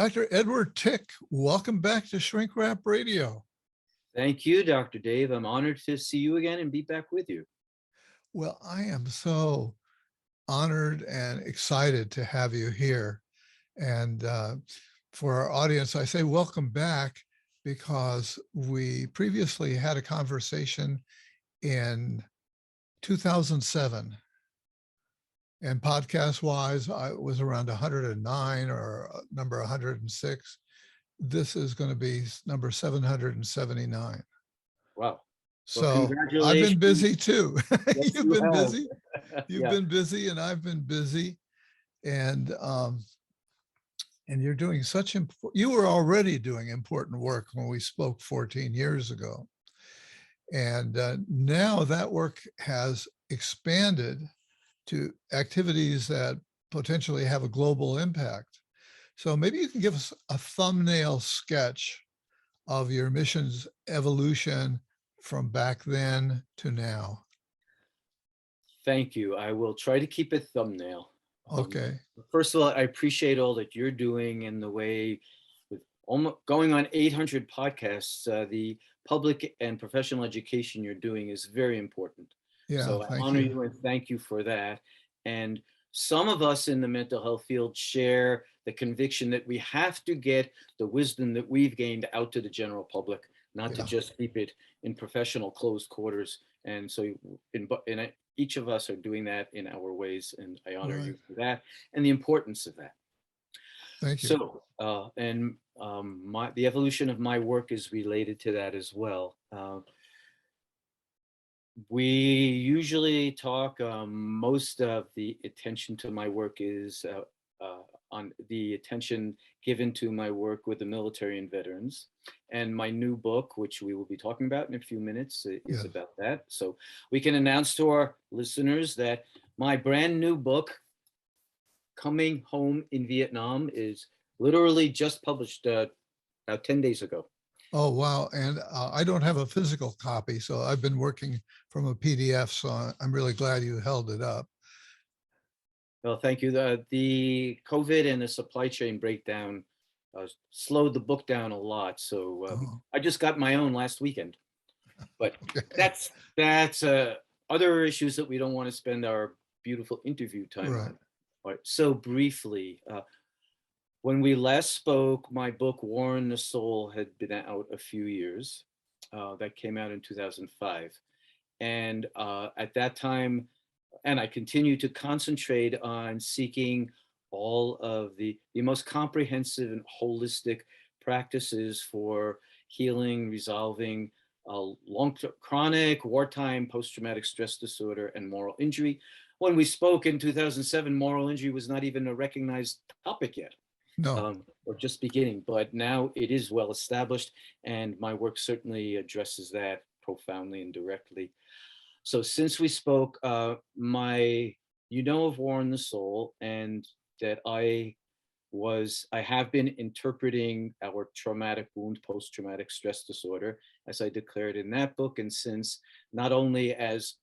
Dr. Edward Tick, welcome back to Shrink Wrap Radio. Thank you, Dr. Dave. I'm honored to see you again and be back with you. Well, I am so honored and excited to have you here. And for our audience, I say welcome back because we previously had a conversation in 2007. And podcast-wise, I was around 109 or number 106. This is going to be number 779. Wow. So Well, congratulations. I've been busy too. Yes, You've been have. busy. You've Yeah. been busy, and I've been busy. And you're doing such you were already doing important work when we spoke 14 years ago. And now that work has expanded to activities that potentially have a global impact. So maybe you can give us a thumbnail sketch of your mission's evolution from back then to now. Thank you. I will try to keep it thumbnail. Okay. First of all, I appreciate all that you're doing and the way with almost going on 800 podcasts, the public and professional education you're doing is very important. Yeah, so I thank honor you. you and thank you for that. And some of us in the mental health field share the conviction that we have to get the wisdom that we've gained out to the general public, not to Yeah. just keep it in professional closed quarters. And so each of us are doing that in our ways, and I honor Right. you for that and the importance of that. Thank you. So, the evolution of my work is related to that as well. We usually talk, most of the attention to my work is on the attention given to my work with the military and veterans. And my new book, which we will be talking about in a few minutes, is Yes. about that. So we can announce to our listeners that my brand new book, Coming Home in Vietnam, is literally just published about 10 days ago. Oh, wow. And I don't have a physical copy, so I've been working from a PDF, so I'm really glad you held it up. Well, thank you. The COVID and the supply chain breakdown slowed the book down a lot. So I just got my own last weekend. But Okay. that's other issues that we don't want to spend our beautiful interview time Right. on. All right. So briefly, when we last spoke, my book, War in the Soul, had been out a few years. That came out in 2005. And at that time, and I continue to concentrate on seeking all of the most comprehensive and holistic practices for healing, resolving long-term chronic wartime post-traumatic stress disorder and moral injury. When we spoke in 2007, moral injury was not even a recognized topic yet. No. Or just beginning, but now it is well established, and my work certainly addresses that profoundly and directly. So since we spoke, you know of War in the Soul, and that I have been interpreting our traumatic wound post-traumatic stress disorder, as I declared in that book, and since not only as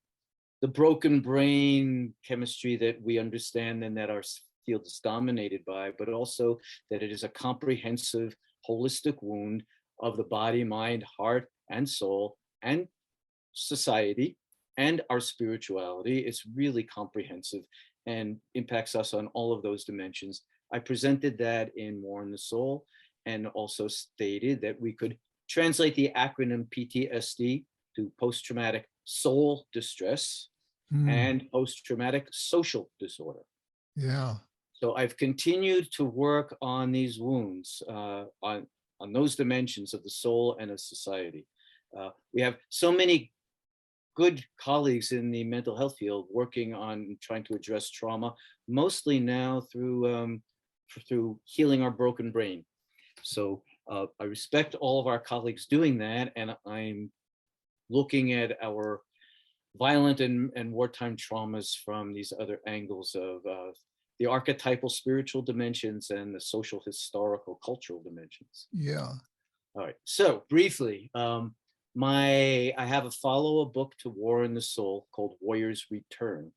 the broken brain chemistry that we understand and that our field is dominated by, but also that it is a comprehensive, holistic wound of the body, mind, heart, and soul, and society, and our spirituality. It's really comprehensive and impacts us on all of those dimensions. I presented that in War in the Soul, and also stated that we could translate the acronym PTSD to post-traumatic soul distress and post-traumatic social disorder. Yeah. So I've continued to work on these wounds, on those dimensions of the soul and of society. We have so many good colleagues in the mental health field working on trying to address trauma, mostly now through healing our broken brain. So I respect all of our colleagues doing that, and I'm looking at our violent and wartime traumas from these other angles of the archetypal spiritual dimensions and the social, historical, cultural dimensions. Yeah. All right. So briefly, I have a follow-up book to War in the Soul called Warriors Return,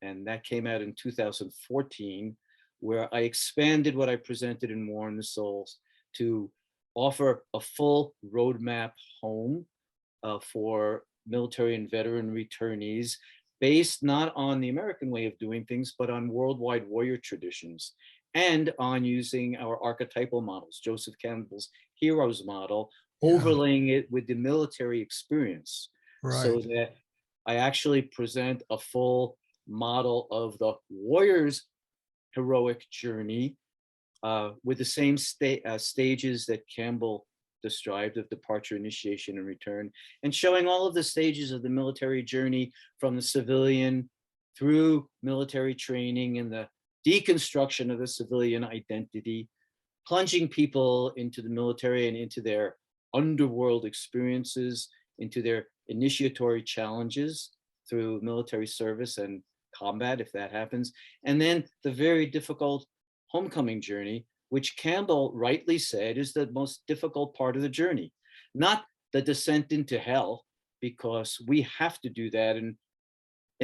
and that came out in 2014, where I expanded what I presented in War and the Souls to offer a full roadmap home for military and veteran returnees based not on the American way of doing things, but on worldwide warrior traditions and on using our archetypal models, Joseph Campbell's heroes model, Yeah, overlaying it with the military experience so right. that I actually present a full model of the warrior's heroic journey with the same stages that Campbell described of departure, initiation, and return, and showing all of the stages of the military journey from the civilian through military training and the deconstruction of the civilian identity, plunging people into the military and into their underworld experiences, into their initiatory challenges through military service and combat, if that happens, and then the very difficult homecoming journey, which Campbell rightly said is the most difficult part of the journey, not the descent into hell, because we have to do that in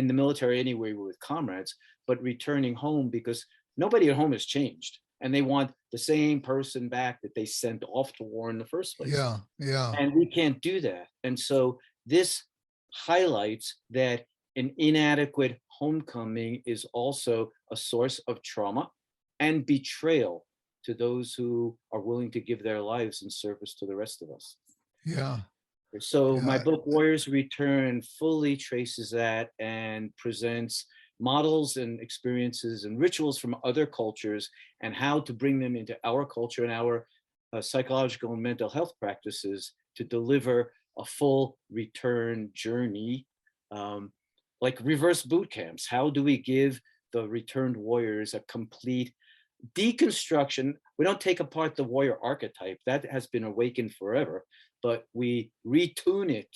the military anyway with comrades, but returning home because nobody at home has changed and they want the same person back that they sent off to war in the first place. Yeah, yeah, And we can't do that. And so this highlights that an inadequate homecoming is also a source of trauma and betrayal to those who are willing to give their lives in service to the rest of us. yeah, So my yeah. book, Warriors Return, fully traces that and presents models and experiences and rituals from other cultures and how to bring them into our culture and our psychological and mental health practices to deliver a full return journey, like reverse boot camps. How do we give the returned warriors a complete deconstruction? We don't take apart the warrior archetype, that has been awakened forever, but we retune it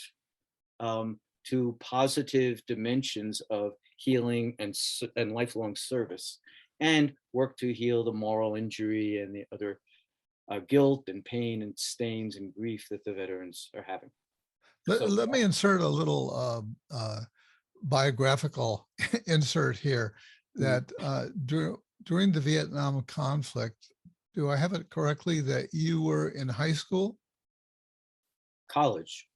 to positive dimensions of healing and lifelong service, and work to heal the moral injury and the other guilt and pain and stains and grief that the veterans are having. So Let me insert a little biographical insert here mm, that during the Vietnam conflict, do I have it correctly that you were in high school? college.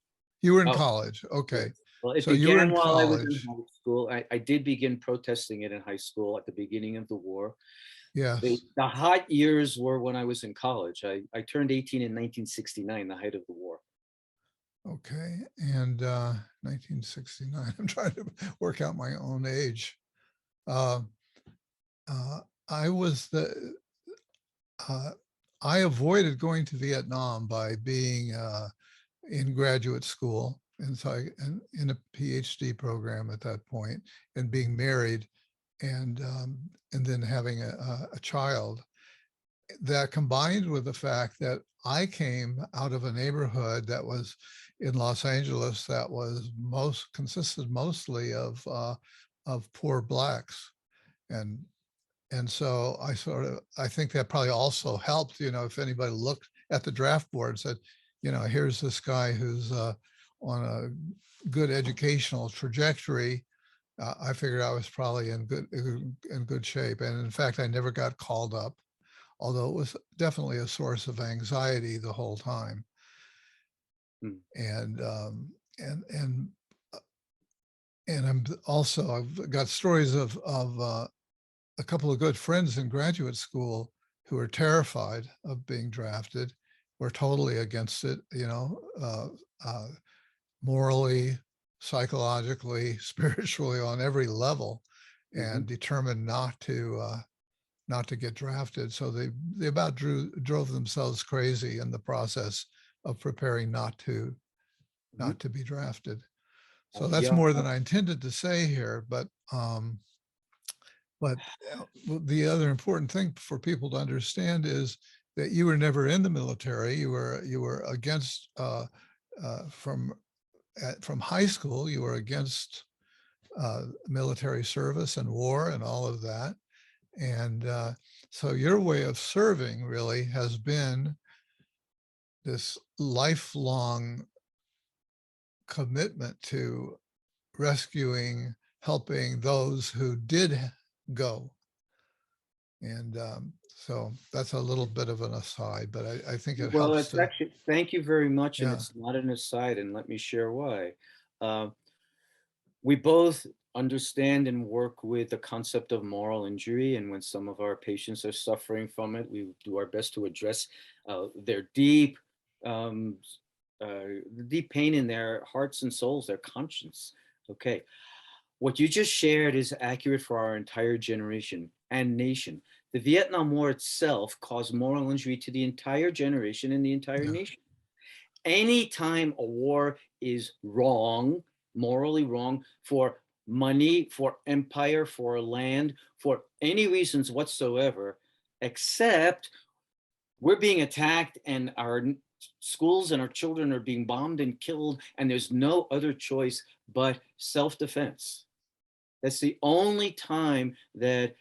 You were in Oh, college. yeah. Okay. Well, it So you were began in while I was in college. high school. I did begin protesting it in high school at the beginning of the war. The, Yes. the hot years were when I was in college. I turned 18 in 1969, the height of the war. Okay. And 1969, I'm trying to work out my own age. Uh, I was uh, I avoided going to Vietnam by being in graduate school and so in a PhD program at that point and being married and then having a child. That combined with the fact that I came out of a neighborhood that was in Los Angeles that was consisted mostly of poor blacks and and so I think that probably also helped, if anybody looked at the draft board and said, here's this guy who's on a good educational trajectory. I figured I was probably in good shape. And in fact, I never got called up, although it was definitely a source of anxiety the whole time. Mm, And and and and I've got stories of a couple of good friends in graduate school who are terrified of being drafted, were totally against it, morally, psychologically, spiritually, on every level, mhm, and determined not to get drafted. So they about drove themselves crazy in the process of preparing mhm. not to be drafted. So that's Yeah. more than I intended to say here, but the other important thing for people to understand is that you were never in the military. You were against from high school. You were against military service and war and all of that. And so your way of serving really has been this lifelong commitment to rescuing, helping those who did go. And so that's a little bit of an aside, but I think it Well, helps it's to, actually, thank you very much. And yeah, it's not an aside, and let me share why. Uh, we both understand and work with the concept of moral injury. And when some of our patients are suffering from it, we do our best to address their um, deep pain in their hearts and souls, their conscience. Okay. What you just shared is accurate for our entire generation and nation. The Vietnam War itself caused moral injury to the entire generation and the entire yeah, nation. Anytime a war is wrong, morally wrong, for money, for empire, for land, for any reasons whatsoever, except we're being attacked and our schools and our children are being bombed and killed, and there's no other choice but self-defense. That's the only time that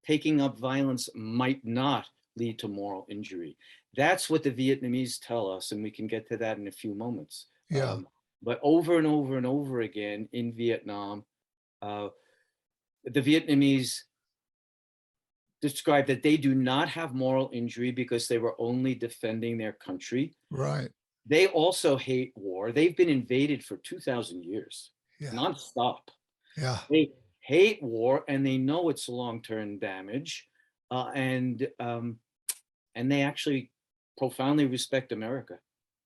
taking up violence might not lead to moral injury. That's what the Vietnamese tell us, and we can get to that in a few moments. yeah, But over and over and over again in Vietnam, uh, the Vietnamese describe that they do not have moral injury because they were only defending their country. right. They also hate war. They've been invaded for 2,000 years, Yeah, nonstop. yeah, They hate war and they know it's long-term damage, and they actually profoundly respect America,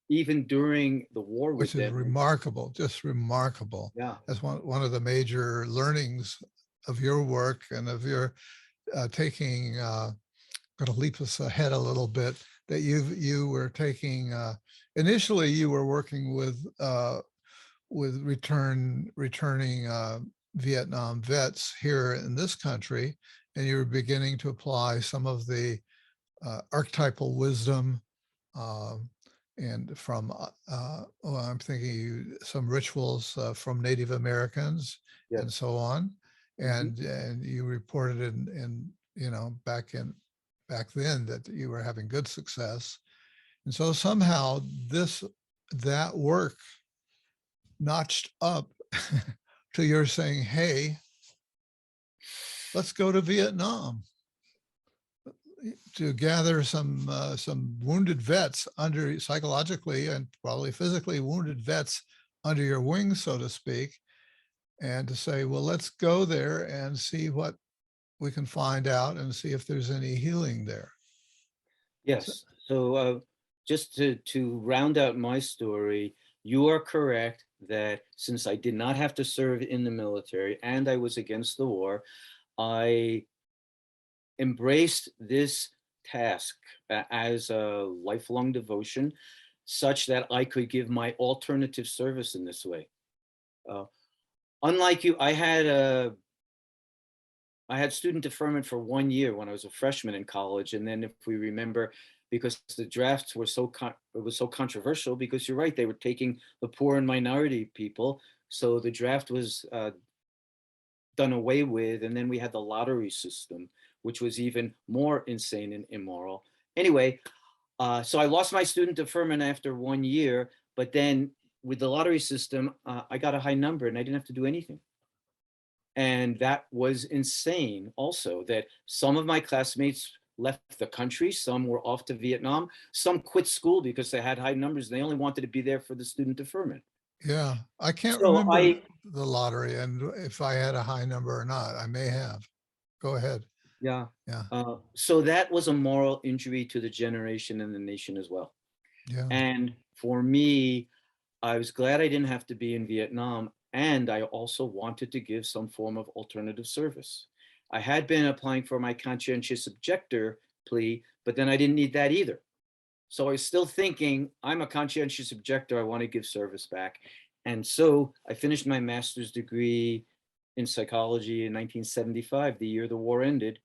even during the war which with is them. remarkable, just remarkable. Yeah. That's one of the major learnings of your work and of your taking, going to leap us ahead a little bit, that you were taking, initially you were working with returning Vietnam vets here in this country, and you were beginning to apply some of the archetypal wisdom, um, and from well, I'm thinking some rituals from Native Americans and Yes. so on, Mhm. and you reported in back then that you were having good success, and so somehow that work notched up to your saying, "Hey, let's go to Vietnam to gather some wounded vets under psychologically and probably physically wounded vets under your wings, so to speak, and to say, well, let's go there and see what we can find out and see if there's any healing there." So, Yes. So just to round out my story, you are correct that since I did not have to serve in the military and I was against the war, I embraced this task as a lifelong devotion, such that I could give my alternative service in this way. Uh, Unlike you, I had student deferment for 1 year when I was a freshman in college, and then if we remember, because the drafts were it was so controversial, because you're right, they were taking the poor and minority people, so the draft was done away with, and then we had the lottery system, which was even more insane and immoral. Anyway, so I lost my student deferment after 1 year, but then with the lottery system, I got a high number and I didn't have to do anything. And that was insane also, that some of my classmates left the country, some were off to Vietnam, some quit school because they had high numbers. They only wanted to be there for the student deferment. yeah, I can't So remember I, the lottery and if I had a high number or not. I may have. Go ahead. yeah. Yeah, So that was a moral injury to the generation and the nation as well. yeah, And for me, I was glad I didn't have to be in Vietnam. And I also wanted to give some form of alternative service. I had been applying for my conscientious objector plea, but then I didn't need that either. So I was still thinking, I'm a conscientious objector. I want to give service back. And so I finished my master's degree in psychology in 1975, the year the war ended.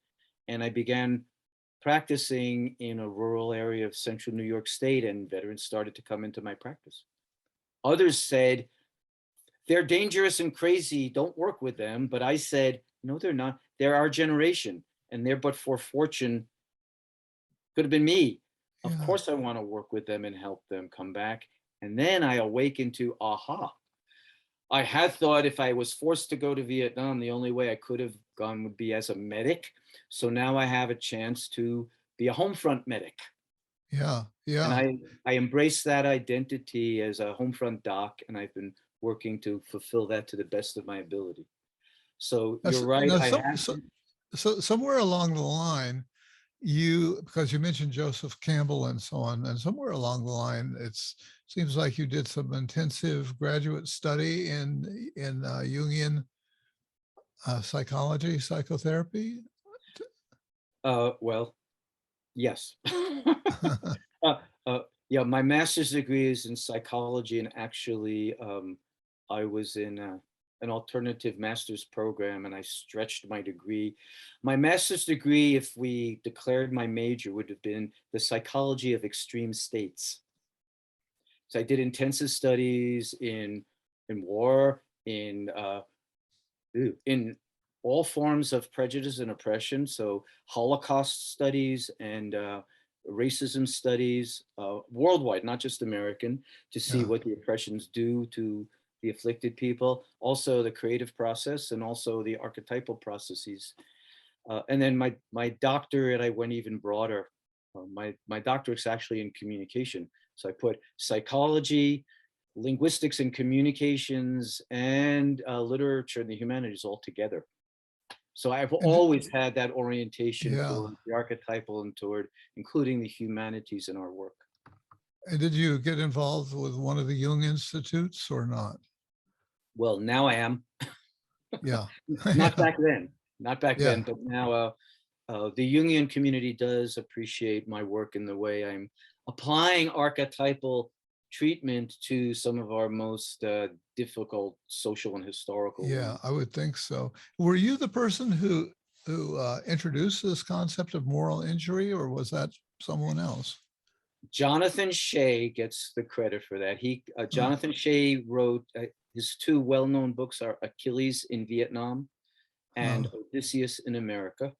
And I began practicing in a rural area of central New York State, and veterans started to come into my practice. Others said, they're dangerous and crazy, don't work with them. But I said, no, they're not. They're our generation, and they're but for fortune could have been me. Of yeah, course, I want to work with them and help them come back. And then I awakened to, aha, I had thought if I was forced to go to Vietnam, the only way I could have gone would be as a medic. So now I have a chance to be a home front medic. Yeah, And yeah. I embrace that identity as a home front doc, and I've been working to fulfill that to the best of my ability. So you're right. Now, I have been, so somewhere along the line, because you mentioned Joseph Campbell and so on, and somewhere along the line, seems like you did some intensive graduate study in Jungian psychology, psychotherapy. well, yes. uh, yeah, my master's degree is in psychology, and actually, I was in an alternative master's program, and I stretched my degree. My master's degree, if we declared my major, would have been the psychology of extreme states. So I did intensive studies in war, in all forms of prejudice and oppression. So Holocaust studies and racism studies worldwide, not just American, to see Yeah. what the oppressions do to the afflicted people. Also the creative process and also the archetypal processes. And then my doctorate, I went even broader. My doctorate's actually in communication. So I put psychology, linguistics and communications, and literature and the humanities all together. So I've And always had that orientation yeah. toward the archetypal and toward including the humanities in our work. And did you get involved with one of the Jung Institutes or not? Well, now I am. Yeah. Not Yeah. back then, not back Yeah. then, but now the Jungian community does appreciate my work in the way I'm applying archetypal treatment to some of our most difficult social and historical Yeah, wounds. I would think so. Were you the person who introduced this concept of moral injury, or was that someone else? Jonathan Shea gets the credit for that. Uh, Jonathan Shea wrote his two well-known books are Achilles in Vietnam uh, and Odysseus in America.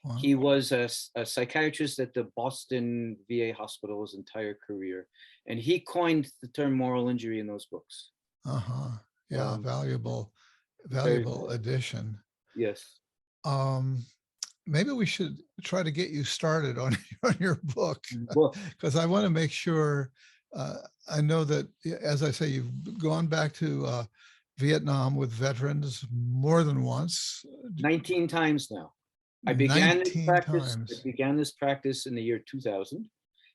wow. He was a psychiatrist at the Boston VA hospital his entire career, and he coined the term moral injury in those books. Uh-huh. Yeah, Um, very, valuable addition. yes. Um, Maybe we should try to get you started on on your book, Well, because I want to make sure. Uh, I know that, as I say, you've gone back to Vietnam with veterans more than once, 19 times now. I began this 19 practice. I times. began this practice in the year 2000,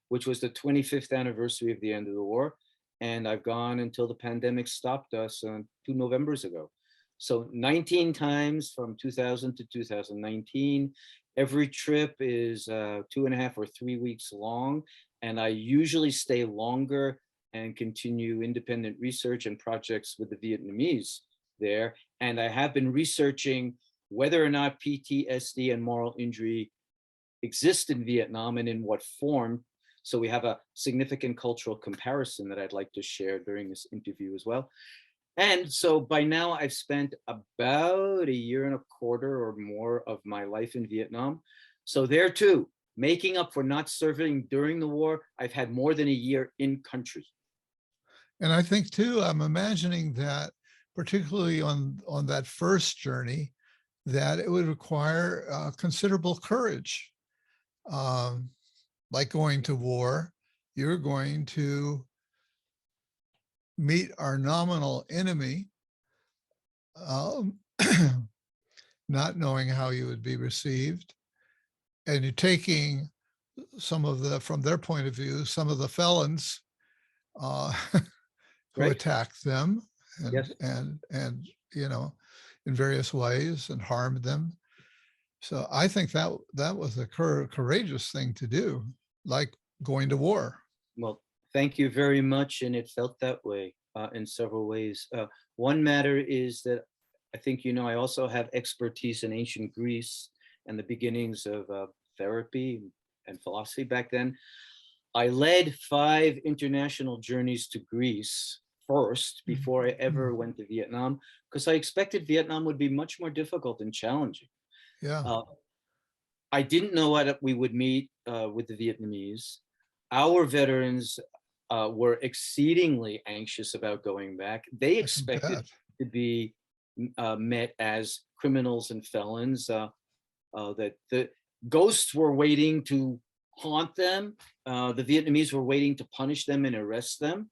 which was the 25th anniversary of the end of the war. And I've gone until the pandemic stopped us 2 Novembers ago. So 19 times from 2000 to 2019. Every trip is 2.5 or 3 weeks long. And I usually stay longer and continue independent research and projects with the Vietnamese there. And I have been researching whether or not PTSD and moral injury exist in Vietnam and in what form. So we have a significant cultural comparison that I'd like to share during this interview as well. And so by now I've spent about a year and a quarter or more of my life in Vietnam. So there too, making up for not serving during the war, I've had more than a year in country. And I think too, I'm imagining that, particularly on that first journey, that it would require considerable courage. Um, like going to war, you're going to meet our nominal enemy, um, not knowing how you would be received, and you're taking some of the, from their point of view, some of the felons uh, who Right? attacked them Yes. and you know, in various ways and harmed them. So I think that was a courageous thing to do, like going to war. Well, thank you very much. And it felt that way in several ways. One matter is that I think, I also have expertise in ancient Greece and the beginnings of therapy and philosophy back then. I led 5 international journeys to Greece first before I ever Mhm. went to Vietnam, because I expected Vietnam would be much more difficult and challenging. Yeah, Uh, I didn't know what we would meet with the Vietnamese. Our veterans were exceedingly anxious about going back. They I can expected bet. to be met as criminals and felons, that the ghosts were waiting to haunt them. The Vietnamese were waiting to punish them and arrest them.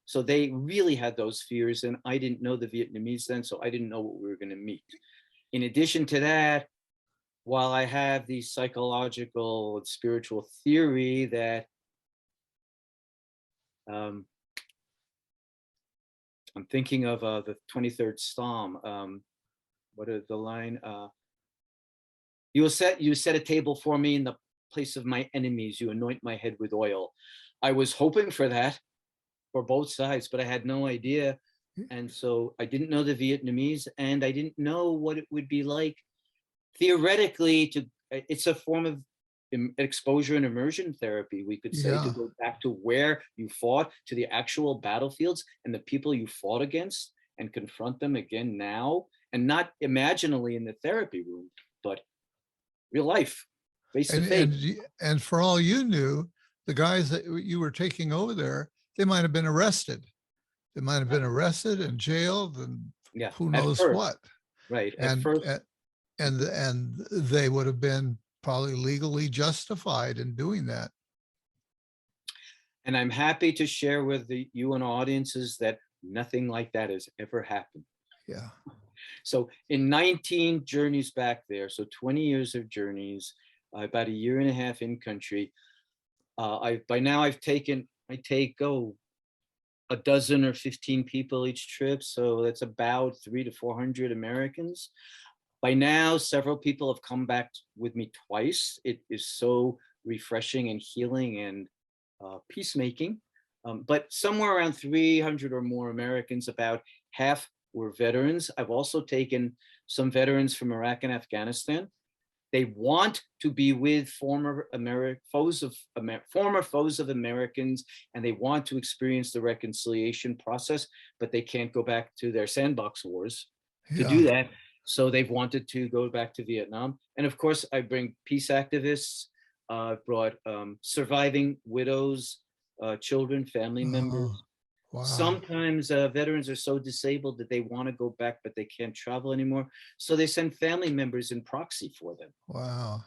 So they really had those fears, and I didn't know the Vietnamese then, so I didn't know what we were going to meet. In addition to that, while I have the psychological and spiritual theory that I'm thinking of the 23rd Psalm. What is the line? You set a table for me in the place of my enemies. You anoint my head with oil. I was hoping for that for both sides, but I had no idea. And so I didn't know the Vietnamese, and I didn't know what it would be like theoretically it's a form of exposure and immersion therapy, we could say, to Yeah. go back to where you fought, to the actual battlefields and the people you fought against, and confront them again now, and not imaginally in the therapy room, but real life, face to And face. and for all you knew, the guys that you were taking over there, they might have been arrested. They might have been arrested and jailed and Yeah, who at knows first, what. right. At And first, and they would have been probably legally justified in doing that. and I'm happy to share with you and audiences that nothing like that has ever happened. Yeah. So in 19 journeys back there, so 20 years of journeys, about a year and a half in country, by now I take a dozen or 15 people each trip, so that's about 300 to 400 Americans. By now, several people have come back with me twice. It is so refreshing and healing and peacemaking. But somewhere around 300 or more Americans, about half were veterans. I've also taken some veterans from Iraq and Afghanistan. They want to be with former foes of Americans, and they want to experience the reconciliation process, but they can't go back to their sandbox wars to do Yeah. that. So they've wanted to go back to Vietnam. And of course, I bring peace activists. I've brought surviving widows, children, family members. Oh, wow. Sometimes veterans are so disabled that they want to go back, but they can't travel anymore. So they send family members in proxy for them. Wow.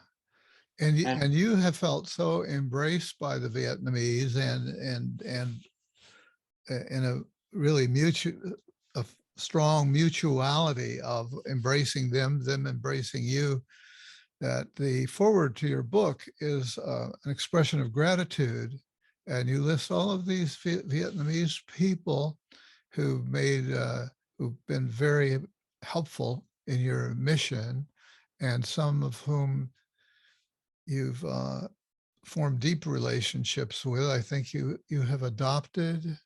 And And you have felt so embraced by the Vietnamese and in a really a strong mutuality of embracing them embracing you, that the forward to your book is an expression of gratitude. And you list all of these Vietnamese people who've who've been very helpful in your mission, and some of whom you've formed deep relationships with. I think you have adopted.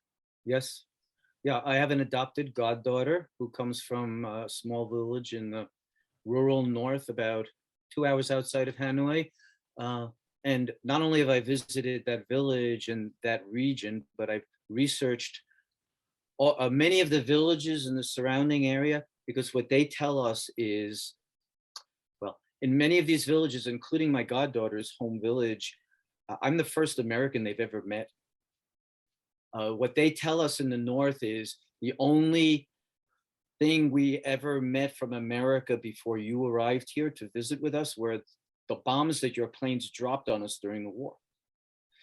yes, yeah, I have an adopted goddaughter who comes from a small village in the rural north, about 2 hours outside of Hanoi. Uh, and not only have I visited that village and that region, but I've researched many of the villages in the surrounding area, because what they tell us is, well, in many of these villages, including my goddaughter's home village, I'm the first American they've ever met. What they tell us in the north is the only thing we ever met from America before you arrived here to visit with us were the bombs that your planes dropped on us during the war.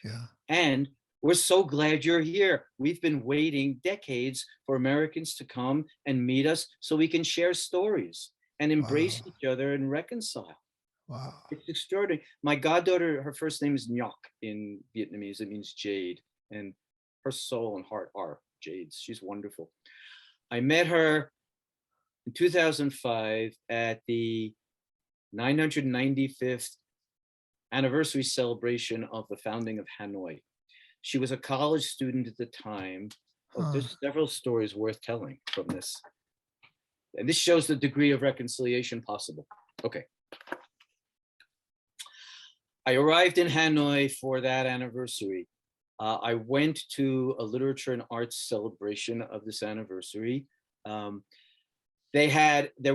Yeah. And we're so glad you're here. We've been waiting decades for Americans to come and meet us so we can share stories and embrace Wow. each other and reconcile. Wow. It's extraordinary. My goddaughter, her first name is Ngoc in Vietnamese. It means jade. And her soul and heart are jades. She's wonderful. I met her in 2005 at the 995th anniversary celebration of the founding of Hanoi. She was a college student at the time. Oh, Huh. there's several stories worth telling from this. And this shows the degree of reconciliation possible. Okay. I arrived in Hanoi for that anniversary. I went to a literature and arts celebration of this anniversary. There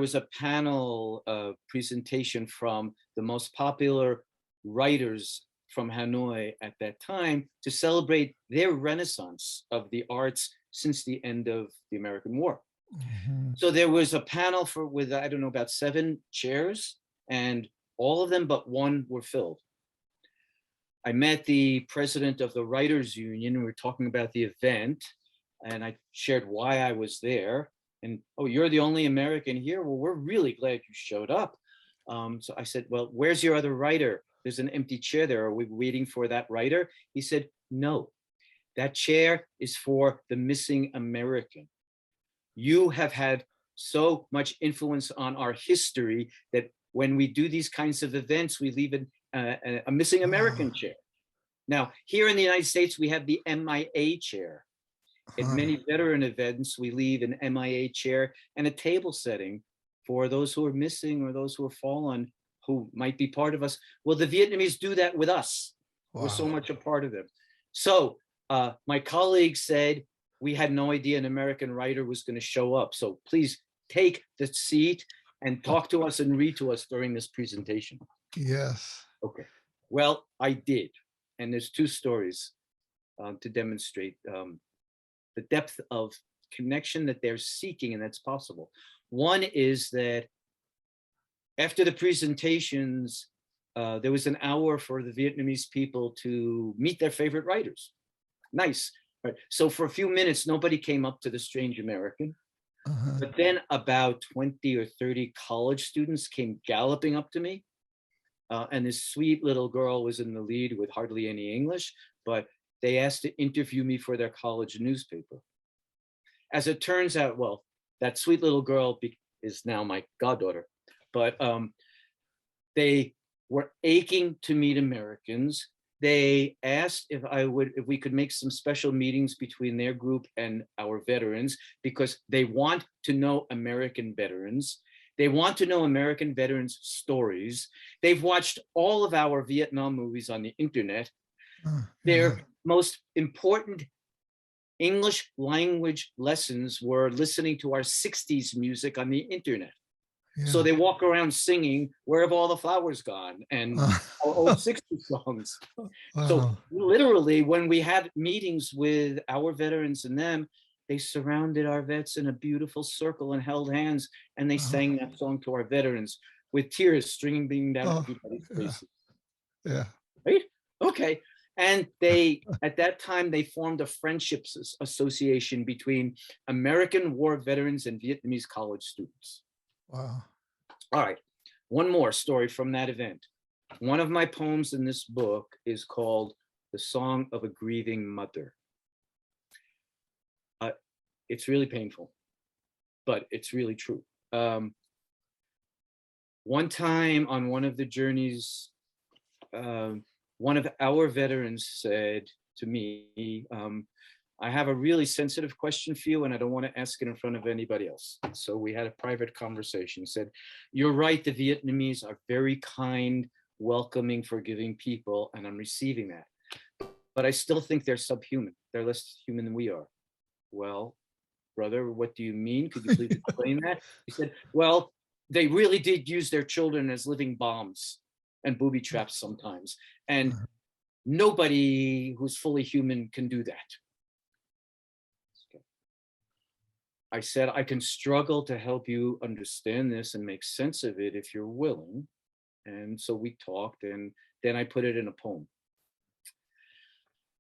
was a panel presentation from the most popular writers from Hanoi at that time to celebrate their renaissance of the arts since the end of the American War. Mhm. So there was a panel with, I don't know, about 7 chairs, and all of them but one were filled. I met the president of the Writers Union, and we were talking about the event, and I shared why I was there. And, oh, you're the only American here? Well, we're really glad you showed up. So I said, well, where's your other writer? There's an empty chair there. Are we waiting for that writer? He said, no, that chair is for the missing American. You have had so much influence on our history that when we do these kinds of events, we leave a missing American chair. Now, here in the United States, we have the MIA chair. At many veteran events, we leave an MIA chair and a table setting for those who are missing or those who have fallen, who might be part of us. Well, the Vietnamese do that with us. We're so Wow. much a part of them. So my colleague said, we had no idea an American writer was going to show up. So please take the seat and talk to us and read to us during this presentation. Yes. Okay. Well, I did. And there's 2 stories to demonstrate the depth of connection that they're seeking and that's possible. One is that after the presentations, there was an hour for the Vietnamese people to meet their favorite writers. Nice. Right. So for a few minutes, nobody came up to the strange American. Uh-huh. But then about 20 or 30 college students came galloping up to me. And this sweet little girl was in the lead with hardly any English, but they asked to interview me for their college newspaper. As it turns out, well, that sweet little girl is now my goddaughter, but they were aching to meet Americans. They asked if we could make some special meetings between their group and our veterans, because they want to know American veterans. They want to know American veterans' stories. They've watched all of our Vietnam movies on the internet. Their most important English language lessons were listening to our 60s music on the internet. So they walk around singing "Where Have All the Flowers Gone" and old 60s songs. So literally, when we had meetings with our veterans and them, they surrounded our vets in a beautiful circle and held hands, and they sang that song to our veterans with tears streaming down everybody's faces. Yeah. Right? Okay. And they, at that time, they formed a friendships association between American war veterans and Vietnamese college students. Wow. All right. One more story from that event. One of my poems in this book is called "The Song of a Grieving Mother." It's really painful, but it's really true. One time on one of the journeys, one of our veterans said to me, I have a really sensitive question for you, and I don't want to ask it in front of anybody else. So we had a private conversation. He said, you're right, the Vietnamese are very kind, welcoming, forgiving people, and I'm receiving that. But I still think they're subhuman. They're less human than we are. Well, brother, what do you mean? Could you please explain that? He said, well, they really did use their children as living bombs and booby traps sometimes. And nobody who's fully human can do that. Okay. I said, I can struggle to help you understand this and make sense of it if you're willing. And so we talked, and then I put it in a poem.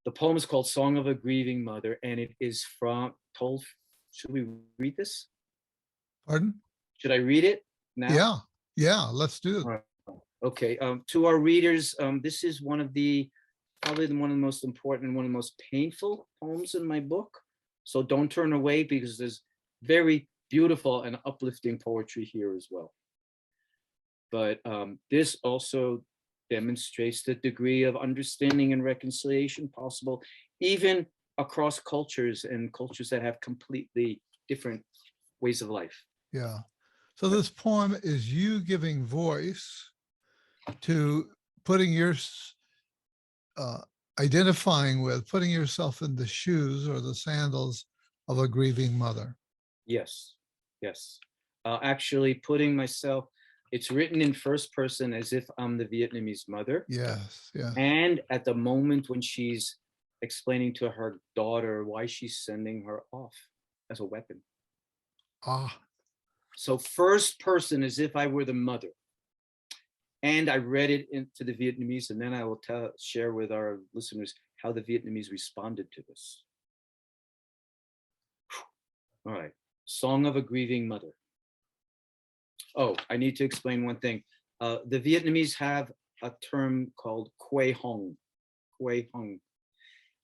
The poem is called "Song of a Grieving Mother," and it is told. Should we read this? Pardon? Should I read it now? Yeah, let's do it. Right. Okay, to our readers, this is probably one of the most important and one of the most painful poems in my book. So don't turn away, because there's very beautiful and uplifting poetry here as well. But this also demonstrates the degree of understanding and reconciliation possible, even across cultures and cultures that have completely different ways of life. Yeah. So this poem is you giving voice to putting identifying with, putting yourself in the shoes or the sandals of a grieving mother. Yes, yes. Actually putting myself, it's written in first person as if I'm the Vietnamese mother. Yes, yeah. And at the moment when she's explaining to her daughter why she's sending her off as a weapon. Ah, So first person as if I were the mother. And I read it into the Vietnamese, and then I will share with our listeners how the Vietnamese responded to this. All right. Song of a Grieving Mother. Oh, I need to explain one thing. The Vietnamese have a term called quê hong. Quê hong.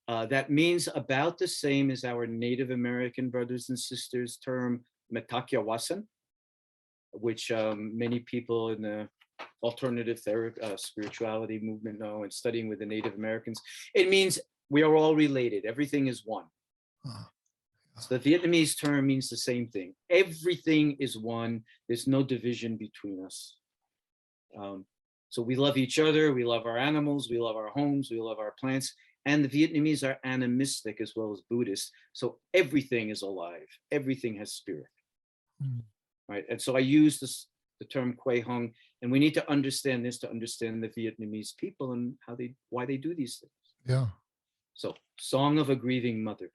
That means about the same as our Native American brothers and sisters term metakyawasan, which many people in the alternative therapy, spirituality movement know, and studying with the Native Americans. It means we are all related. Everything is one. So the Vietnamese term means the same thing. Everything is one. There's no division between us. So we love each other. We love our animals. We love our homes. We love our plants. And the Vietnamese are animistic as well as Buddhist. So everything is alive. Everything has spirit. Right. And so I use the term Quê Hong, and we need to understand this to understand the Vietnamese people and why they do these things. yeah. So, Song of a Grieving Mother.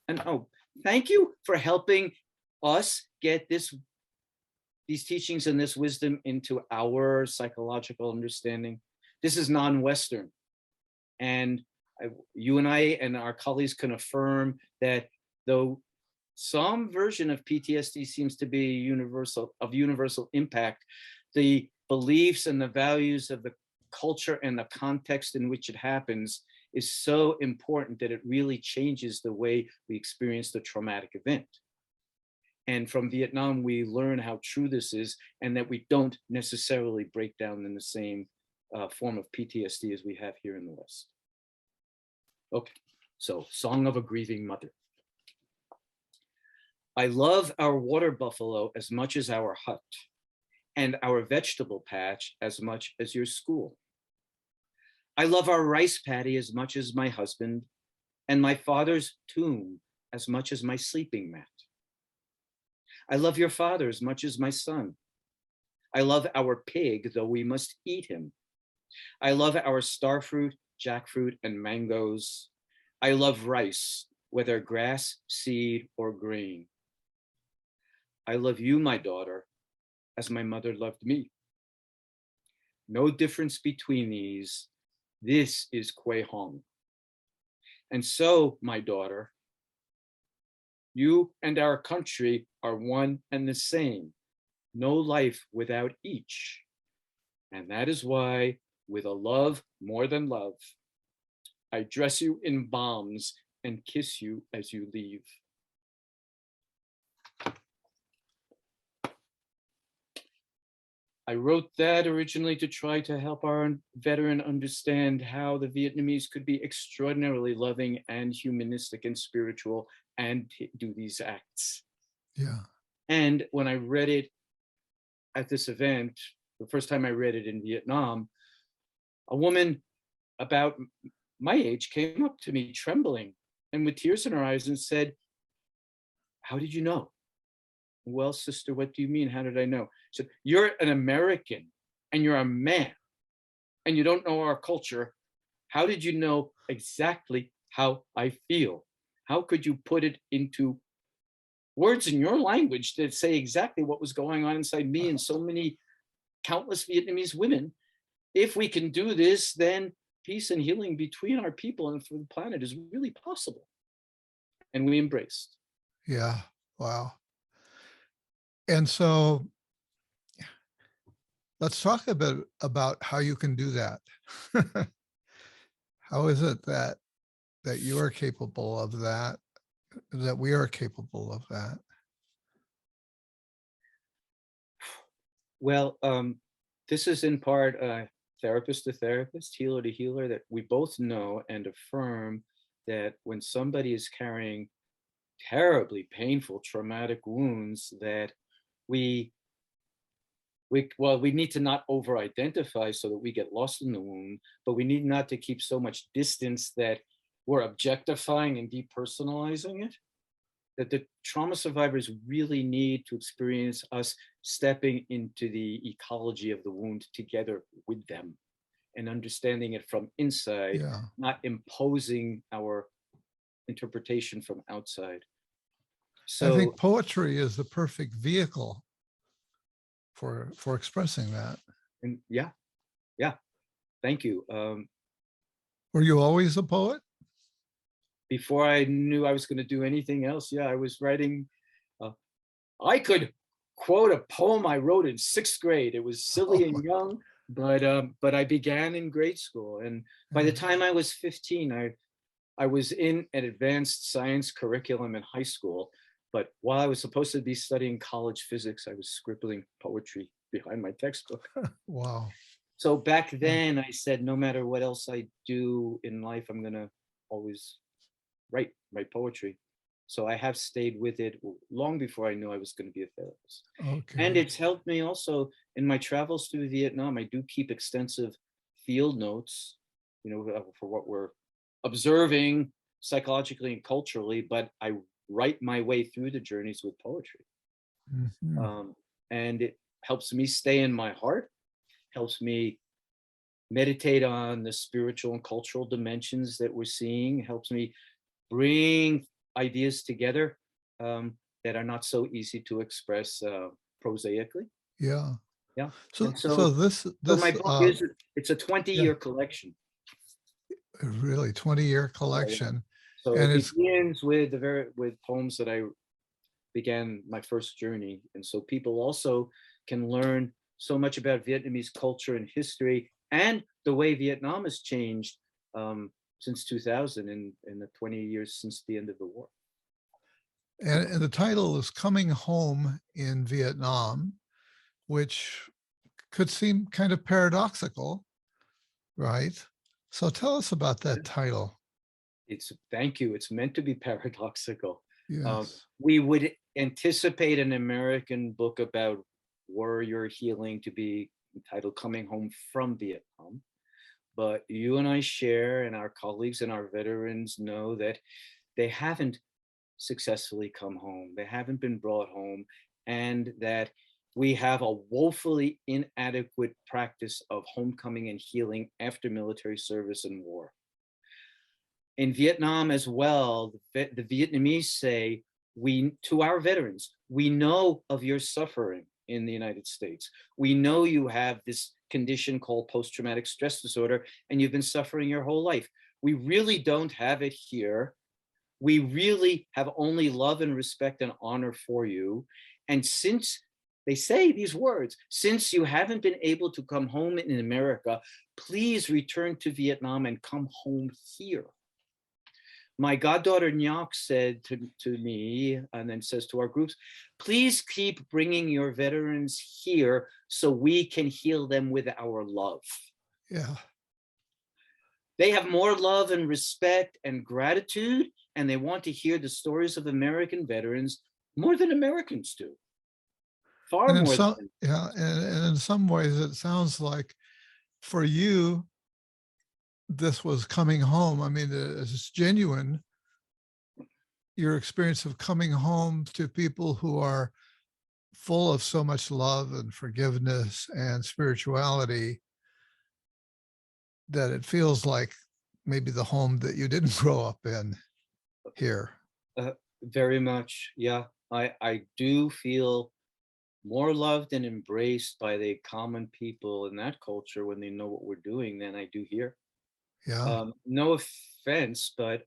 And thank you for helping us get these teachings and this wisdom into our psychological understanding. This is non-Western. And you and I and our colleagues can affirm that though some version of PTSD seems to be of universal impact, the beliefs and the values of the culture and the context in which it happens is so important that it really changes the way we experience the traumatic event. And from Vietnam, we learn how true this is and that we don't necessarily break down in the same form of PTSD as we have here in the West. Okay, so Song of a Grieving Mother. I love our water buffalo as much as our hut, and our vegetable patch as much as your school. I love our rice paddy as much as my husband, and my father's tomb as much as my sleeping mat. I love your father as much as my son. I love our pig, though we must eat him. I love our starfruit, jackfruit, and mangoes. I love rice, whether grass, seed, or grain. I love you, my daughter, as my mother loved me. No difference between these. This is Quê Hong. And so, my daughter, you and our country are one and the same. No life without each. And that is why, with a love more than love, I dress you in balms and kiss you as you leave. I wrote that originally to try to help our veteran understand how the Vietnamese could be extraordinarily loving and humanistic and spiritual and do these acts. Yeah. And when I read it at this event, the first time I read it in Vietnam, a woman about my age came up to me trembling and with tears in her eyes and said, "How did you know?" "Well, sister, what do you mean? How did I know?" She said, "You're an American and you're a man and you don't know our culture. How did you know exactly how I feel? How could you put it into words in your language that say exactly what was going on inside me and so many countless Vietnamese women? If we can do this, then peace and healing between our people and for the planet is really possible." And we embraced. Yeah. Wow. And so let's talk a bit about how you can do that. How is it that you are capable of that, that we are capable of that? Well, this is in part therapist to therapist, healer to healer, that we both know and affirm that when somebody is carrying terribly painful traumatic wounds, that we need to not over-identify so that we get lost in the wound, but we need not to keep so much distance that we're objectifying and depersonalizing it. That the trauma survivors really need to experience us stepping into the ecology of the wound together with them and understanding it from inside, not imposing our interpretation from outside. I So, think poetry is the perfect vehicle for expressing that. and yeah, yeah, thank you. Were you always a poet? Before I knew I was going to do anything else, yeah, I was writing. Uh, I could quote a poem I wrote in sixth grade. It was Oh silly my, and young, but I began in grade school, and by the yeah. time I was 15, I was in an advanced science curriculum in high school. But while I was supposed to be studying college physics, I was scribbling poetry behind my textbook. Wow. So back Yeah. then, I said, no matter what else I do in life, I'm gonna always write poetry. So I have stayed with it long before I knew I was going to be a therapist. And Okay. it's helped me also in my travels through Vietnam. I do keep extensive field notes, for what we're observing psychologically and culturally, but I write my way through the journeys with poetry. Mhm. And it helps me stay in my heart, helps me meditate on the spiritual and cultural dimensions that we're seeing, helps me bring ideas together that are not so easy to express prosaically. Yeah. Yeah. So And so so, this so my this book is, it's a yeah, 20-year collection. a really 20-year Yeah, yeah. collection. So And it it's begins with with poems that I began my first journey. And so people also can learn so much about Vietnamese culture and history and the way Vietnam has changed since 2000 in the 20 years since the end of the war. and the title is Coming Home in Vietnam, which could seem kind of paradoxical, right? So tell us about that title. It's thank you. It's meant to be paradoxical. Yes. We would anticipate an American book about warrior healing to be entitled Coming Home from Vietnam. But you and I share, and our colleagues and our veterans know that they haven't successfully come home. They haven't been brought home, and that we have a woefully inadequate practice of homecoming and healing after military service and war. In Vietnam as well, the Vietnamese say, we to our veterans, we know of your suffering in the United States. We know you have this condition called post-traumatic stress disorder, and you've been suffering your whole life. We really don't have it here. We really have only love and respect and honor for you. And since they say these words, since you haven't been able to come home in America, please return to Vietnam and come home here. My goddaughter Nyok said to me, and then says to our groups, please keep bringing your veterans here so we can heal them with our love. Yeah. They have more love and respect and gratitude, and they want to hear the stories of American veterans more than Americans do. Far And in more some, than. yeah, and in some ways it sounds like for you, this was coming home. I mean, it's genuine, your experience of coming home to people who are full of so much love and forgiveness and spirituality that it feels like maybe the home that you didn't grow up in here. Very much, yeah. I do feel more loved and embraced by the common people in that culture when they know what we're doing than I do here. Yeah. No offense, but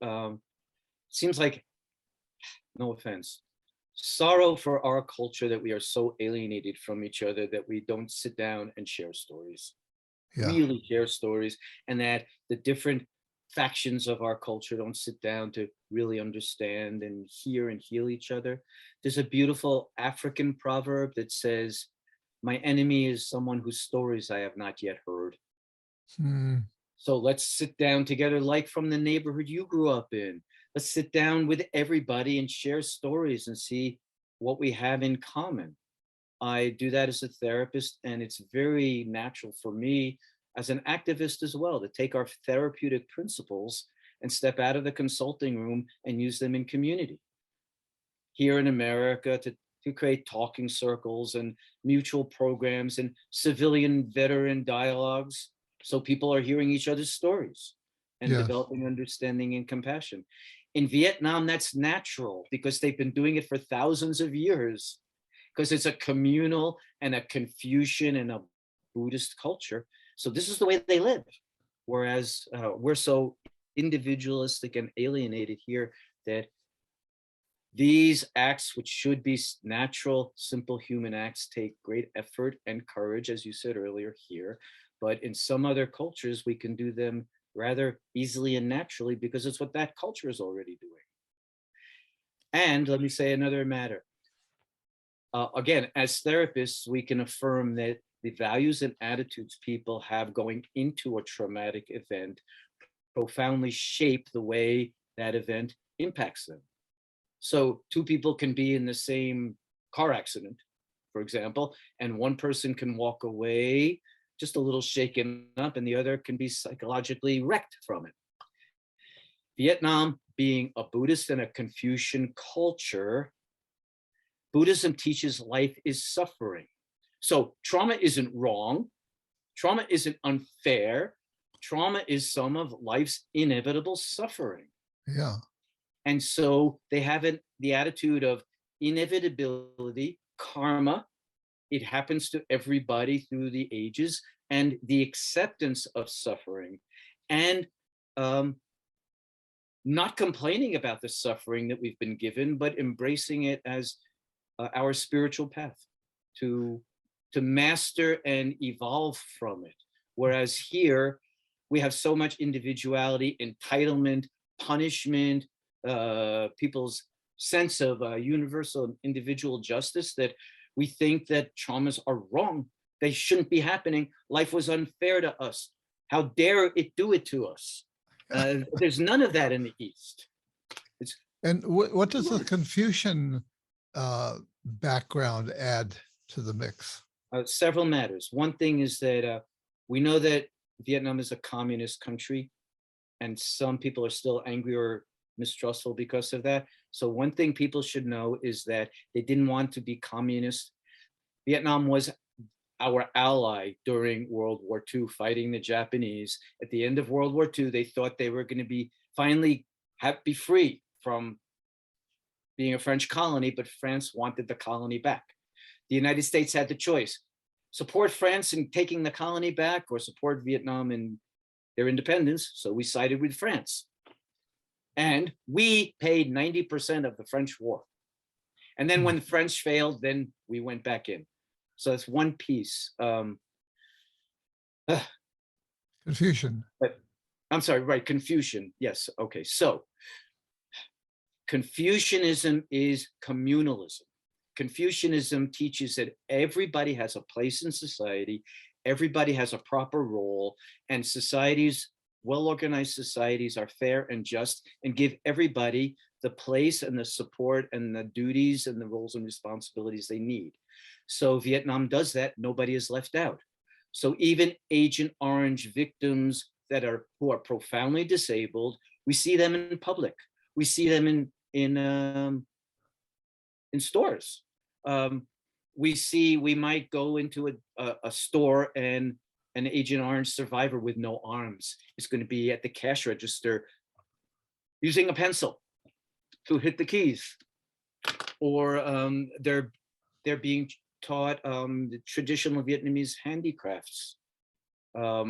seems like, no offense, sorrow for our culture that we are so alienated from each other that we don't sit down and share stories, Yeah. really share stories, and that the different factions of our culture don't sit down to really understand and hear and heal each other. There's a beautiful African proverb that says, my enemy is someone whose stories I have not yet heard. Hmm. So let's sit down together, like from the neighborhood you grew up in. Let's sit down with everybody and share stories and see what we have in common. I do that as a therapist, and it's very natural for me as an activist as well to take our therapeutic principles and step out of the consulting room and use them in community. Here in America, to create talking circles and mutual programs and civilian veteran dialogues so people are hearing each other's stories and Yes. developing understanding and compassion. In Vietnam, that's natural because they've been doing it for thousands of years, because it's a communal and a Confucian and a Buddhist culture. So this is the way they live. Whereas we're so individualistic and alienated here that these acts, which should be natural, simple human acts, take great effort and courage, as you said earlier here. But in some other cultures, we can do them rather easily and naturally because it's what that culture is already doing. And let me say another matter. Again, as therapists, we can affirm that the values and attitudes people have going into a traumatic event profoundly shape the way that event impacts them. So two people can be in the same car accident, for example, and one person can walk away just a little shaken up and the other can be psychologically wrecked from it. Vietnam being a Buddhist and a Confucian culture, Buddhism teaches life is suffering. So trauma isn't wrong. Trauma isn't unfair. Trauma is some of life's inevitable suffering. Yeah. And so they have the attitude of inevitability, karma. It happens to everybody through the ages, and the acceptance of suffering, and not complaining about the suffering that we've been given, but embracing it as our spiritual path to master and evolve from it. Whereas here, we have so much individuality, entitlement, punishment, people's sense of universal individual justice that we think that traumas are wrong. They shouldn't be happening. Life was unfair to us. How dare it do it to us? There's none of that in the East. And what does the Confucian background add to the mix? Several matters. One thing is that we know that Vietnam is a communist country, and some people are still angry or mistrustful because of that. So one thing people should know is that they didn't want to be communist. Vietnam was our ally during World War II, fighting the Japanese. At the end of World War II, they thought they were going to be finally be free from being a French colony, but France wanted the colony back. The United States had the choice: support France in taking the colony back or support Vietnam in their independence. So we sided with France. And we paid 90% of the French war. And then when the French failed, then we went back in. So that's one piece. Confucian. But I'm sorry, right, Confucian. Yes, okay. So Confucianism is communalism. Confucianism teaches that everybody has a place in society, everybody has a proper role, and societies, well-organized societies, are fair and just and give everybody the place and the support and the duties and the roles and responsibilities they need. So Vietnam does that. Nobody is left out. So even Agent Orange victims who are profoundly disabled, we see them in public. We see them in stores. We might go into a store and an Agent Orange survivor with no arms is going to be at the cash register using a pencil to hit the keys, or they're being taught the traditional Vietnamese handicrafts.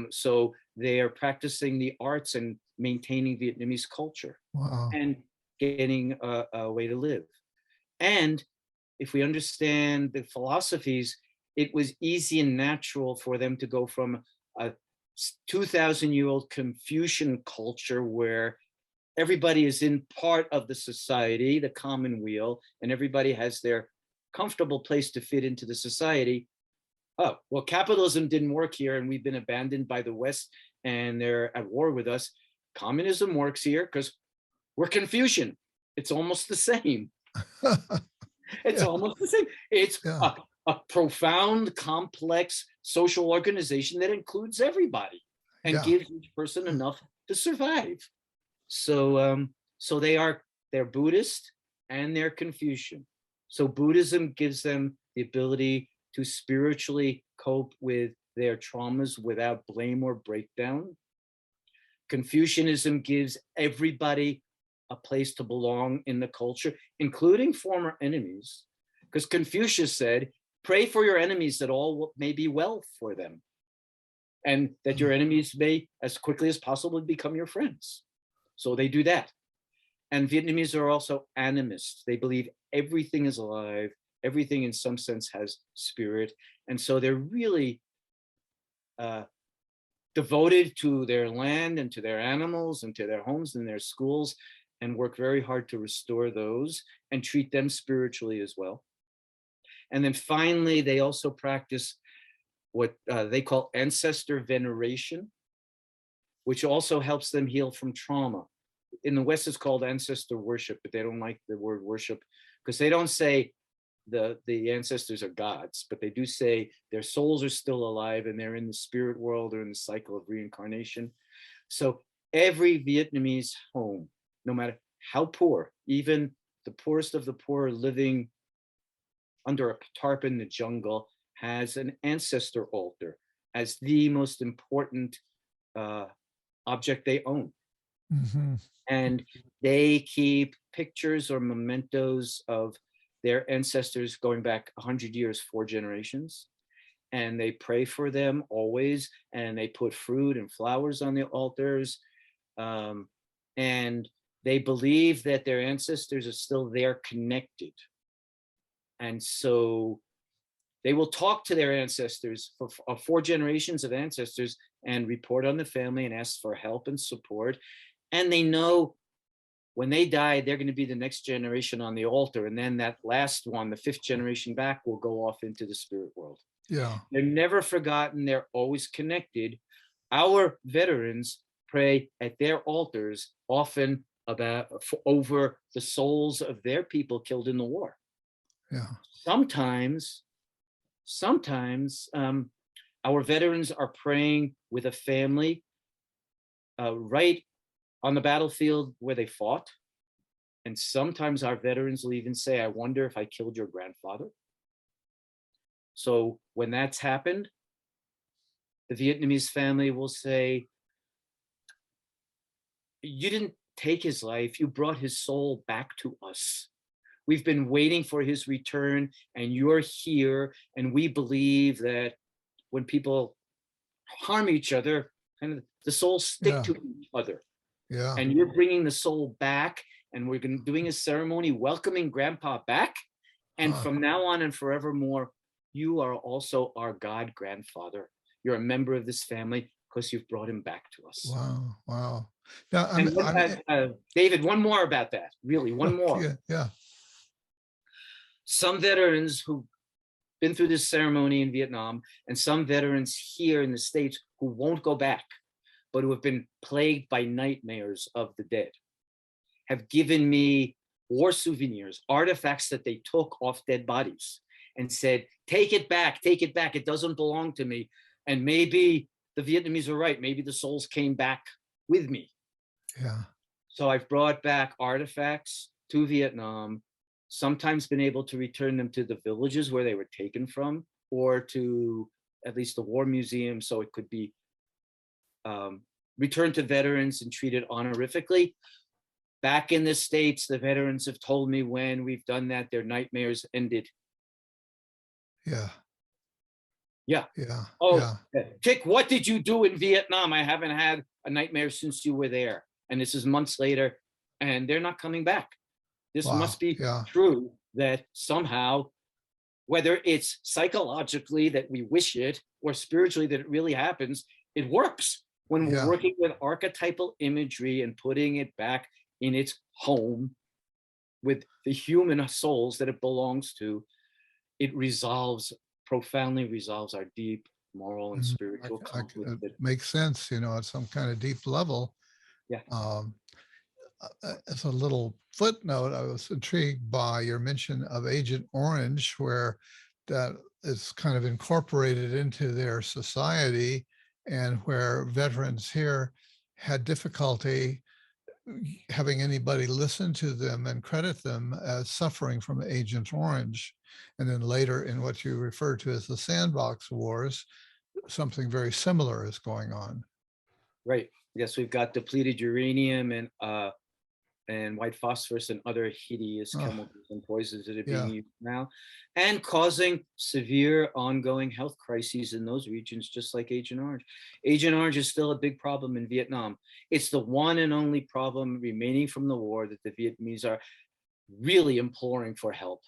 So they are practicing the arts and maintaining Vietnamese culture. Wow. And getting a way to live. And if we understand the philosophies, it was easy and natural for them to go from a 2,000-year-old Confucian culture where everybody is in part of the society, the commonweal, and everybody has their comfortable place to fit into the society. Oh, well, capitalism didn't work here and we've been abandoned by the West and they're at war with us. Communism works here because we're Confucian. It's almost the same. It's almost the same. It's a profound, complex social organization that includes everybody and gives each person enough to survive. So, they're Buddhist and they're Confucian. So Buddhism gives them the ability to spiritually cope with their traumas without blame or breakdown. Confucianism gives everybody a place to belong in the culture, including former enemies. Because Confucius said, pray for your enemies that all may be well for them, and that your enemies may, as quickly as possible, become your friends. So they do that. And Vietnamese are also animists. They believe everything is alive, everything in some sense has spirit. And so they're really devoted to their land and to their animals and to their homes and their schools, and work very hard to restore those and treat them spiritually as well. And then finally, they also practice what they call ancestor veneration, which also helps them heal from trauma. In the West, it's called ancestor worship, but they don't like the word worship because they don't say the ancestors are gods, but they do say their souls are still alive and they're in the spirit world or in the cycle of reincarnation. So every Vietnamese home, no matter how poor, even the poorest of the poor living under a tarp in the jungle, has an ancestor altar as the most important object they own. Mhm. And they keep pictures or mementos of their ancestors going back 100 years, 4 generations. And they pray for them always. And they put fruit and flowers on the altars. And they believe that their ancestors are still there connected. And so they will talk to their ancestors for 4 generations of ancestors and report on the family and ask for help and support. And they know when they die, they're going to be the next generation on the altar. And then that last one, the 5th generation back, will go off into the spirit world. Yeah. They're never forgotten. They're always connected. Our veterans pray at their altars often over the souls of their people killed in the war. Yeah. Sometimes our veterans are praying with a family right on the battlefield where they fought. And sometimes our veterans will even say, I wonder if I killed your grandfather. So when that's happened, the Vietnamese family will say, you didn't take his life, you brought his soul back to us. We've been waiting for his return, and you're here. And we believe that when people harm each other, kind of the souls stick to each other. Yeah. And you're bringing the soul back, and we're doing a ceremony welcoming Grandpa back. And from now on and forevermore, you are also our God grandfather. You're a member of this family because you've brought him back to us. Wow. Wow. Now, And David, one more about that, really, one more. Yeah. Some veterans who've been through this ceremony in Vietnam, and some veterans here in the States who won't go back, but who have been plagued by nightmares of the dead, have given me war souvenirs, artifacts that they took off dead bodies, and said, take it back, it doesn't belong to me. And maybe the Vietnamese are right, maybe the souls came back with me. Yeah. So I've brought back artifacts to Vietnam, sometimes been able to return them to the villages where they were taken from, or to at least the war museum, so it could be returned to veterans and treated honorifically. Back in the States, the veterans have told me when we've done that, their nightmares ended. Yeah. Yeah. Yeah. Oh, yeah. Chick, what did you do in Vietnam? I haven't had a nightmare since you were there. And this is months later, and they're not coming back. This must be true, that somehow, whether it's psychologically that we wish it or spiritually that it really happens, it works when we're working with archetypal imagery and putting it back in its home with the human souls that it belongs to. It profoundly resolves our deep moral and spiritual conflict. It makes sense, at some kind of deep level. Yeah. As a little footnote, I was intrigued by your mention of Agent Orange, where that is kind of incorporated into their society, and where veterans here had difficulty having anybody listen to them and credit them as suffering from Agent Orange. And then later, in what you refer to as the Sandbox Wars, something very similar is going on. Right. Yes, we've got depleted uranium and and white phosphorus and other hideous Oh, chemicals and poisons that are being yeah. used now, and causing severe ongoing health crises in those regions, just like Agent Orange. Agent Orange is still a big problem in Vietnam. It's the one and only problem remaining from the war that the Vietnamese are really imploring for help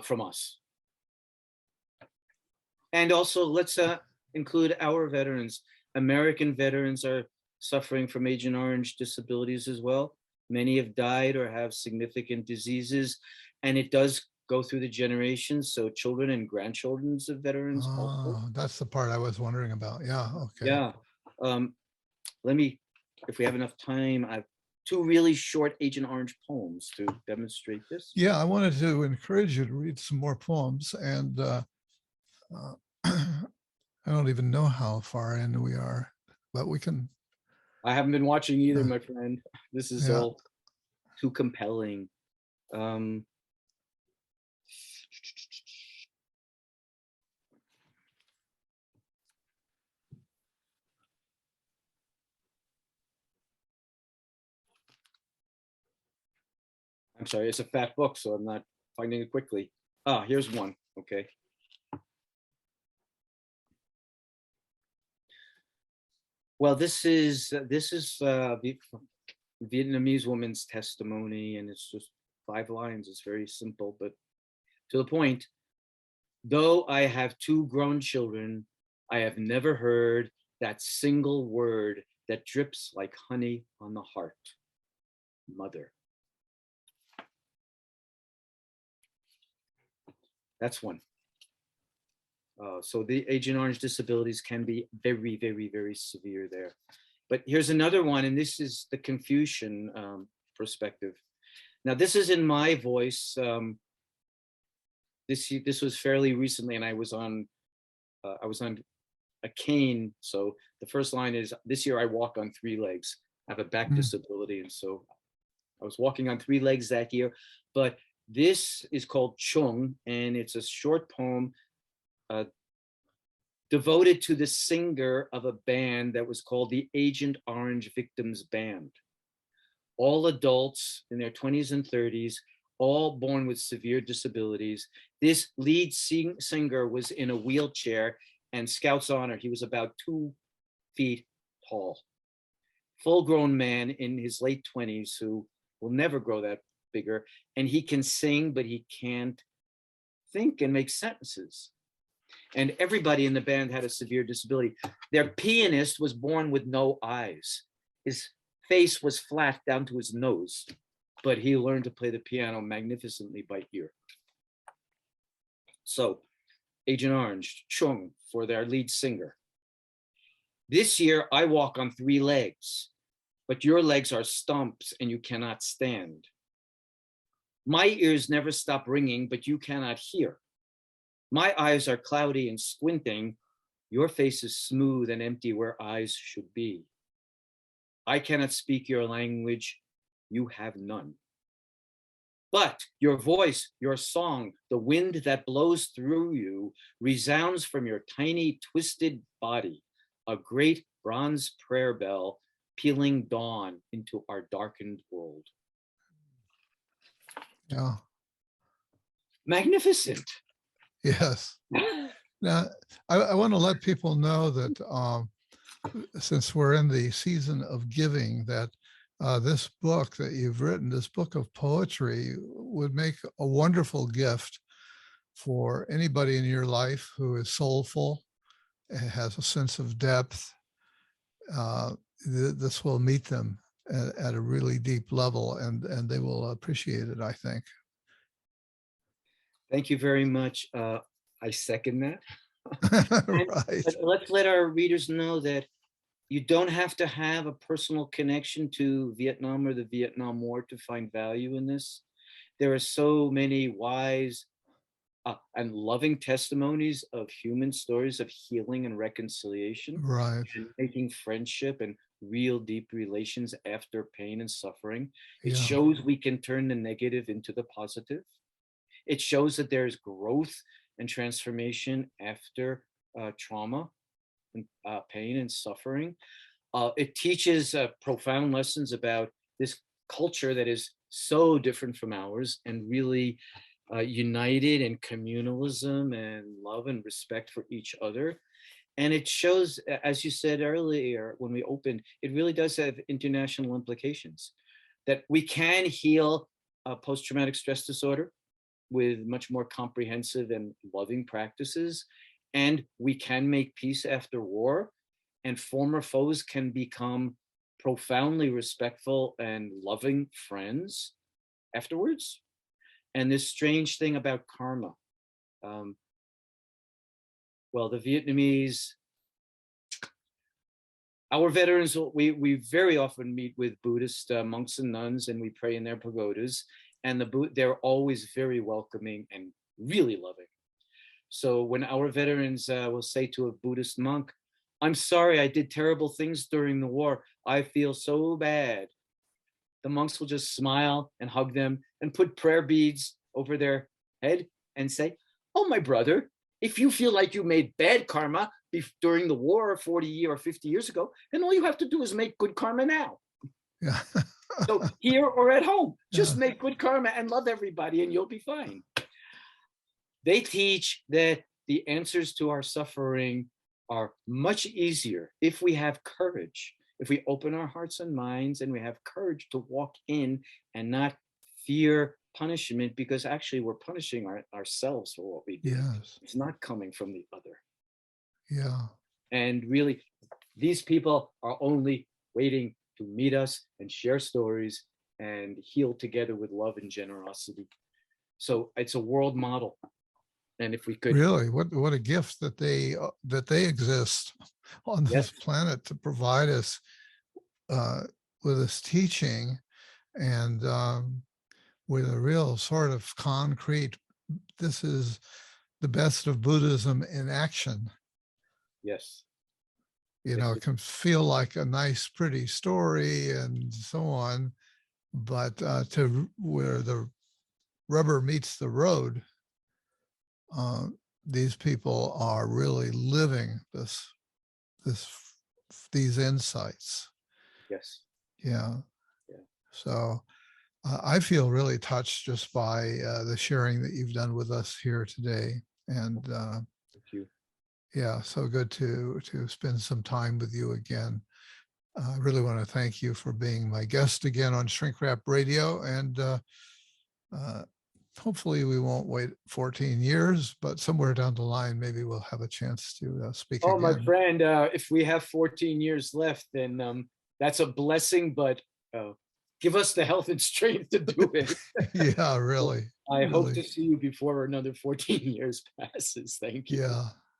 from us. And also, let's include our veterans. American veterans are suffering from Agent Orange disabilities as well. Many have died or have significant diseases, and it does go through the generations. So children and grandchildren of veterans also. Oh, that's the part I was wondering about. Yeah. Okay. Yeah. Um, let me, if we have enough time, I have two really short Agent Orange poems to demonstrate this. Yeah. I wanted to encourage you to read some more poems, and I don't even know how far in we are, but we can. I haven't been watching either, my friend. This is Yeah. all too compelling. Um, I'm sorry, it's a fat book, so I'm not finding it quickly. Ah, here's one. Okay. Well, this is the Vietnamese woman's testimony, and it's just 5 lines. It's very simple, but to the point. Though I have 2 grown children, I have never heard that single word that drips like honey on the heart. Mother. That's one. So the Agent Orange disabilities can be very, very, very severe there. But here's another one, and this is the Confucian perspective. Now, this is in my voice. This was fairly recently, and I was on a cane. So the first line is, this year I walk on 3 legs. I have a back disability, and so I was walking on 3 legs that year. But this is called Chung, and it's a short poem devoted to the singer of a band that was called the Agent Orange Victims Band. All adults in their 20s and 30s, all born with severe disabilities. This lead singer was in a wheelchair, and Scouts honor, he was about 2 feet tall. Full-grown man in his late 20s who will never grow that bigger, and he can sing, but he can't think and make sentences. And everybody in the band had a severe disability. Their pianist was born with no eyes. His face was flat down to his nose, but he learned to play the piano magnificently by ear. So, Agent Orange, Chung, for their lead singer. This year, I walk on 3 legs, but your legs are stumps and you cannot stand. My ears never stop ringing, but you cannot hear. My eyes are cloudy and squinting. Your face is smooth and empty where eyes should be. I cannot speak your language. You have none. But your voice, your song, the wind that blows through you resounds from your tiny twisted body, a great bronze prayer bell pealing dawn into our darkened world. Yeah. Magnificent. Yes. Now, I want to let people know that since we're in the season of giving, that this book that you've written, this book of poetry, would make a wonderful gift for anybody in your life who is soulful, has a sense of depth. This will meet them at a really deep level, and they will appreciate it, I think. Thank you very much. I second that. Right. But let's let our readers know that you don't have to have a personal connection to Vietnam or the Vietnam War to find value in this. There are so many wise and loving testimonies of human stories of healing and reconciliation, Right. and making friendship and real deep relations after pain and suffering. It Yeah. shows we can turn the negative into the positive. It shows that there's growth and transformation after trauma and pain and suffering. It teaches profound lessons about this culture that is so different from ours and really united in communalism and love and respect for each other. And it shows, as you said earlier when we opened, it really does have international implications, that we can heal post-traumatic stress disorder with much more comprehensive and loving practices. And we can make peace after war, and former foes can become profoundly respectful and loving friends afterwards. And this strange thing about karma. Well, the Vietnamese, our veterans, we very often meet with Buddhist monks and nuns, and we pray in their pagodas. And they're always very welcoming and really loving. So when our veterans will say to a Buddhist monk, "I'm sorry, I did terrible things during the war. I feel so bad," the monks will just smile and hug them and put prayer beads over their head and say, "Oh, my brother, if you feel like you made bad karma during the war 40 or 50 years ago, then all you have to do is make good karma now." Yeah. So here or at home, just Yeah. make good karma and love everybody and you'll be fine. They teach that the answers to our suffering are much easier if we have courage, if we open our hearts and minds and we have courage to walk in and not fear punishment, because actually we're punishing ourselves for what we do. Yes. It's not coming from the other. Yeah. And really, these people are only waiting to meet us and share stories and heal together with love and generosity. So it's a world model. And if we could, Really, what a gift that they exist on yes, this planet to provide us with this teaching, and with a real sort of concrete, this is the best of Buddhism in action. yes, You yes, know, it can feel like a nice, pretty story and so on, but to where the rubber meets the road, these people are really living these insights. yes, Yeah. yeah. So I feel really touched just by the sharing that you've done with us here today. And Thank you. yeah, so good to spend some time with you again. I really want to thank you for being my guest again on Shrink Wrap Radio. And hopefully we won't wait 14 years, but somewhere down the line, maybe we'll have a chance to speak Oh, my again. friend, if we have 14 years left, then that's a blessing, but give us the health and strength to do it. Yeah, really. I hope Really. to see you before another 14 years passes. Thank you. Yeah.